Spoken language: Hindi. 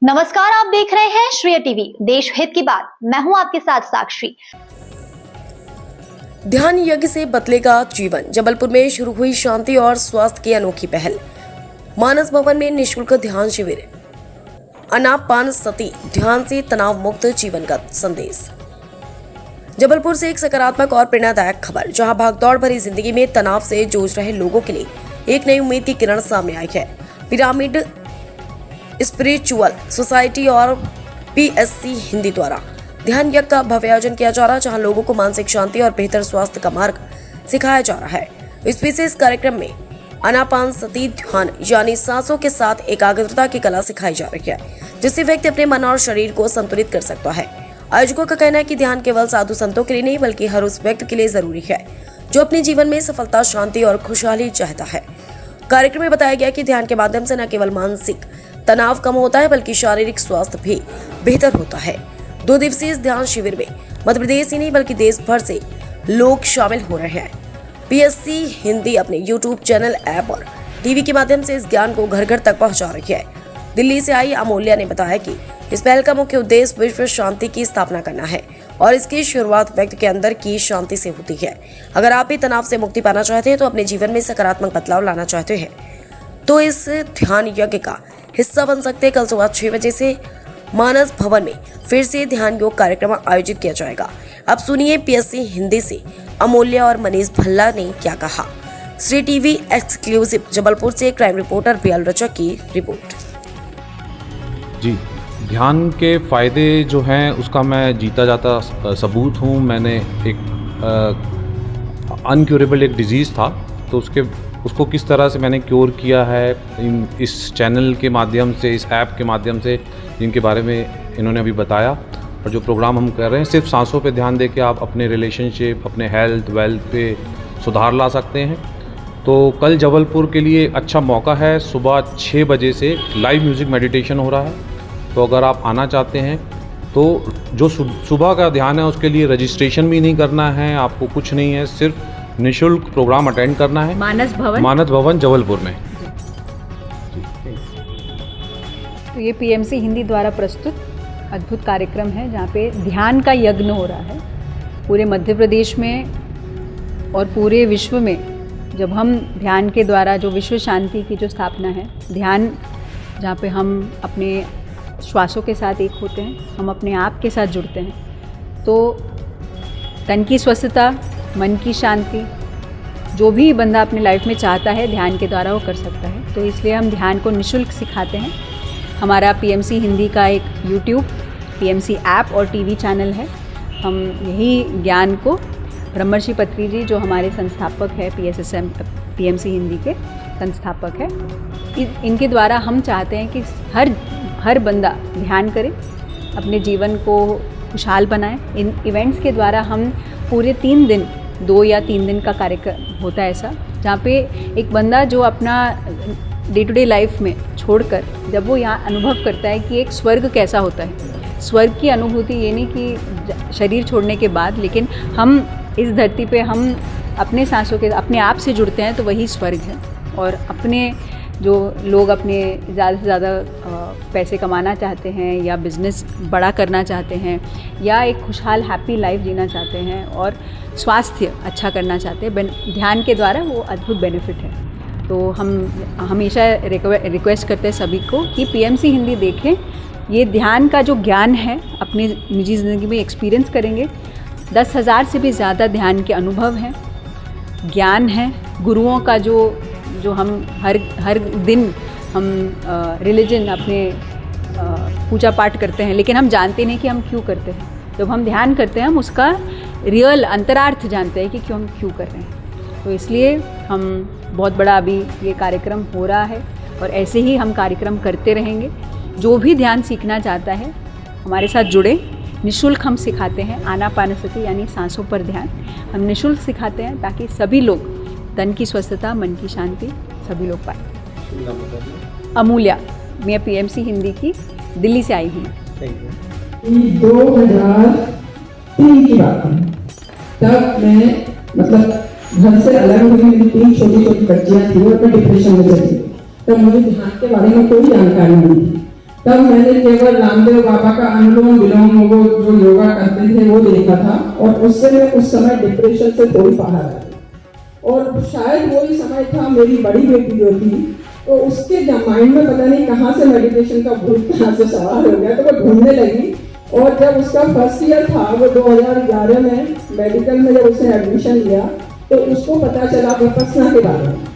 नमस्कार, आप देख रहे हैं श्रेय टीवी, देश हित की बात। मैं हूं आपके साथ साक्षी। ध्यान यज्ञ से बदलेगा जीवन। जबलपुर में शुरू हुई शांति और स्वास्थ्य की अनोखी पहल। मानस भवन में निःशुल्क ध्यान शिविर। आनापान सती, ध्यान से तनाव मुक्त जीवन का संदेश। जबलपुर से एक सकारात्मक और प्रेरणादायक खबर, जहां भागदौड़ भरी जिंदगी में तनाव से जूझ रहे लोगों के लिए एक नई उम्मीद की किरण सामने आई है। पिरामिड स्पिरिचुअल सोसाइटी और पीएससी हिंदी द्वारा ध्यान यज्ञ का भव्य आयोजन किया जा रहा है, जहां लोगों को मानसिक शांति और बेहतर स्वास्थ्य का मार्ग सिखाया जा रहा है। इस विशेष कार्यक्रम में आनापान सती ध्यान यानी सांसों के साथ एकाग्रता की कला सिखाई जा रही है, जिससे व्यक्ति अपने मन और शरीर को संतुलित कर सकता है। आयोजकों का कहना है कि ध्यान केवल साधु संतों के लिए नहीं, बल्कि हर उस व्यक्ति के लिए जरूरी है जो अपने जीवन में सफलता, शांति और खुशहाली चाहता है। कार्यक्रम में बताया गया कि ध्यान के माध्यम से न केवल मानसिक तनाव कम होता है, बल्कि शारीरिक स्वास्थ्य भी बेहतर होता है। 2 दिवसीय इस ध्यान शिविर में मध्य प्रदेश ही नहीं, बल्कि देश भर से लोग शामिल हो रहे हैं। पीएससी हिंदी अपने यूट्यूब चैनल, ऐप और टीवी के माध्यम से इस ज्ञान को घर घर तक पहुंचा रही है। दिल्ली से आई अमूल्या ने बताया कि इस पहल का मुख्य उद्देश्य विश्व शांति की स्थापना करना है और इसकी शुरुआत व्यक्ति के अंदर की शांति से होती है। अगर आप भी तनाव से मुक्ति पाना चाहते हैं, तो अपने जीवन में सकारात्मक बदलाव लाना चाहते हैं, तो इस ध्यान यज्ञ का हिस्सा बन सकते हैं। कल सुबह 6 बजे से मानस भवन में फिर से ध्यान योग कार्यक्रम आयोजित किया जाएगा। अब सुनिए पीएससी हिंदी से अमूल्या और मनीष भल्ला ने क्या कहा। श्री टीवी एक्सक्लूसिव जबलपुर से क्राइम रिपोर्टर बीएल रचक की रिपोर्ट। जी, ध्यान के फ़ायदे जो हैं उसका मैं जीता जाता सबूत हूँ। मैंने एक अनक्योरेबल एक डिज़ीज़ था, तो उसको किस तरह से मैंने क्योर किया है इस चैनल के माध्यम से, इस ऐप के माध्यम से, जिनके बारे में इन्होंने अभी बताया। और जो प्रोग्राम हम कर रहे हैं, सिर्फ सांसों पे ध्यान दे के आप अपने रिलेशनशिप, अपने हेल्थ वेल्थ पे सुधार ला सकते हैं। तो कल जबलपुर के लिए अच्छा मौका है। सुबह 6 बजे से लाइव म्यूज़िक मेडिटेशन हो रहा है, तो अगर आप आना चाहते हैं तो जो सुबह का ध्यान है उसके लिए रजिस्ट्रेशन भी नहीं करना है, आपको कुछ नहीं है, सिर्फ निःशुल्क प्रोग्राम अटेंड करना है। मानस भवन जबलपुर में। तो ये पीएमसी हिंदी द्वारा प्रस्तुत अद्भुत कार्यक्रम है, जहाँ पे ध्यान का यज्ञ हो रहा है। पूरे मध्य प्रदेश में और पूरे विश्व में जब हम ध्यान के द्वारा जो विश्व शांति की जो स्थापना है, ध्यान जहाँ पे हम अपने श्वासों के साथ एक होते हैं, हम अपने आप के साथ जुड़ते हैं, तो तन की स्वस्थता, मन की शांति, जो भी बंदा अपने लाइफ में चाहता है ध्यान के द्वारा वो कर सकता है। तो इसलिए हम ध्यान को निःशुल्क सिखाते हैं। हमारा पीएमसी हिंदी का एक यूट्यूब, पीएमसी ऐप और टीवी चैनल है। हम यही ज्ञान को ब्रह्मर्षि पत्री जी, जो हमारे संस्थापक है, पीएमसी हिंदी के संस्थापक है, इनके द्वारा हम चाहते हैं कि हर बंदा ध्यान करे, अपने जीवन को खुशहाल बनाए। इन इवेंट्स के द्वारा हम पूरे 3 दिन, 2 या 3 दिन का कार्यक्रम होता है ऐसा, जहाँ पे एक बंदा जो अपना डे टू डे लाइफ में छोड़कर जब वो यहाँ अनुभव करता है कि एक स्वर्ग कैसा होता है। स्वर्ग की अनुभूति ये नहीं कि शरीर छोड़ने के बाद, लेकिन हम इस धरती पे हम अपने सांसों के अपने आप से जुड़ते हैं, तो वही स्वर्ग है। और अपने जो लोग अपने ज़्यादा से ज़्यादा पैसे कमाना चाहते हैं, या बिज़नेस बड़ा करना चाहते हैं, या एक खुशहाल हैप्पी लाइफ जीना चाहते हैं और स्वास्थ्य अच्छा करना चाहते हैं, ध्यान के द्वारा वो अद्भुत बेनिफिट है। तो हम हमेशा रिक्वेस्ट करते हैं सभी को कि पीएमसी हिंदी देखें। ये ध्यान का जो ज्ञान है अपनी निजी ज़िंदगी में एक्सपीरियंस करेंगे। 10,000 से भी ज़्यादा ध्यान के अनुभव हैं, ज्ञान है, गुरुओं का जो हम हर दिन हम रिलीजन अपने पूजा पाठ करते हैं, लेकिन हम जानते नहीं कि हम क्यों करते हैं। जब हम ध्यान करते हैं, हम उसका रियल अंतरार्थ जानते हैं कि क्यों हम क्यों कर रहे हैं। तो इसलिए हम बहुत बड़ा अभी ये कार्यक्रम हो रहा है, और ऐसे ही हम कार्यक्रम करते रहेंगे। जो भी ध्यान सीखना चाहता है हमारे साथ जुड़े। निःशुल्क हम सिखाते हैं आनापानसती यानी सांसों पर ध्यान हम निःशुल्क सिखाते हैं, ताकि सभी लोग तन की स्वस्थता, मन की शांति सभी लोग पाए। अमूल्या, मैं पीएमसी हिंदी की दिल्ली से आई हूँ। 2003 की बात है, तब मैं घर से अलग हुई। मेरी 3 छोटी छोटी बच्चियाँ थी और मैं डिप्रेशन में चली। तब मुझे ध्यान के बारे में कोई जानकारी नहीं थी। तब मैंने केवल रामदेव बाबा का अनुलोम विलोम वो जो योगा करते थे वो देखा था, और उससे मैं उस समय डिप्रेशन से थोड़ी बाहर आ गई। और शायद वही समय था, मेरी बड़ी बेटी जो थी, तो उसके माइंड में पता नहीं कहाँ से मेडिटेशन का भूत कहाँ से सवार हो गया, तो वो ढूंढने लगी। और जब उसका फर्स्ट ईयर था, वो 2011 में मेडिकल में जब उसने एडमिशन लिया, तो उसको पता चला विपस्सना के बारे में।